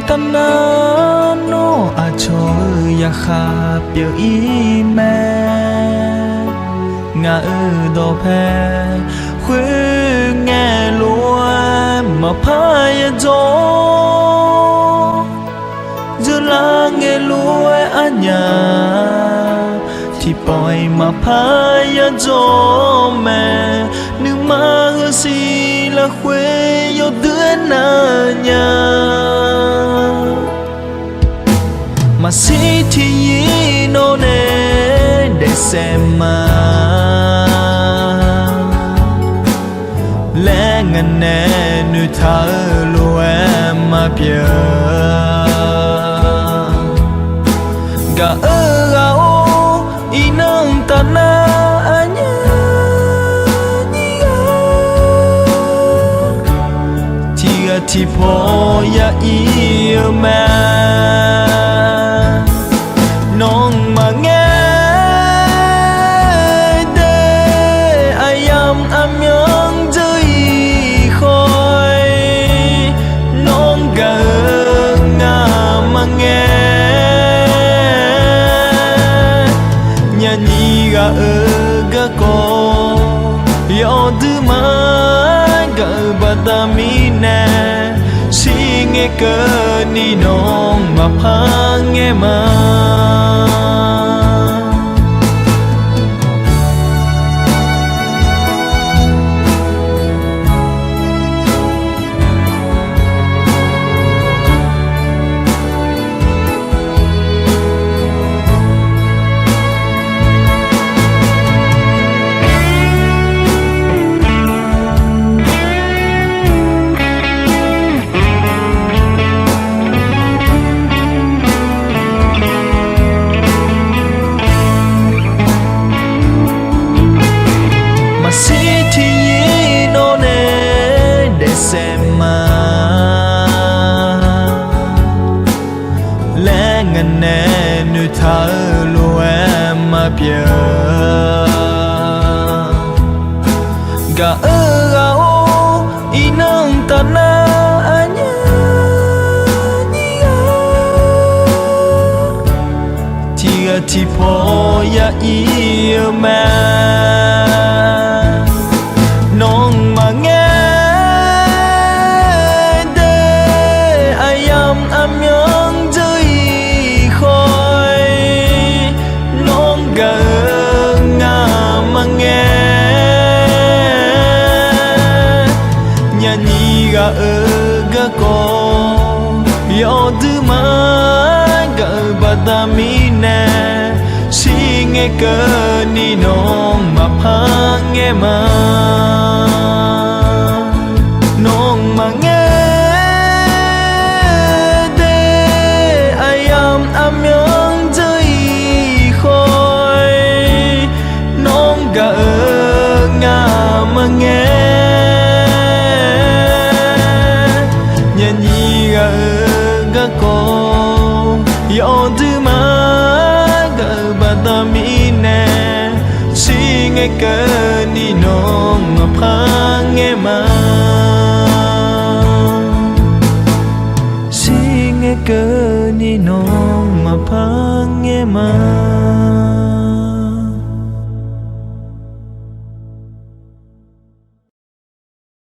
tan na no a cho ya kha biểu ý mẹ ngã đò phe khuya nghe lúa mà phai gió giờ là nghe lúa ở nhà thì bòi mà phai gió mẹ nước mà hư xì là khuya yêu đứa na nhà mà si thì nó nè để xem mà lẽ ngần nè nuôi thở lúa em mà bia gà gạo y nâng ta na anh thì bỏ ya yêu mẹ non mà nghe để ai am nhớ rơi khói non gà ngà mà nghe nhà nhì gà gà co yo thứ mà gà bata mi nè si nghe cơ ni non mà phá nghe mà xem mà lẽ ngần nè nuôi thở lúa em mà bia gà gạo y nâng ta na anh thì bỏ ya yêu mẹ non mà nghe nhớ rơi khói non gà ngà mà nghe nhà nhì gà gà co yo thứ mà gà bata mi nè si nghe cơ ni non mà phá nghe mà non mà nghe nhớ rơi khói non gà ngà mà nghe nhà nhì gà gà co yo thứ mà gà bata mi nè si nghe cơ ni non mà phá nghe mà si nghe cơ ni non mà phá nghe mà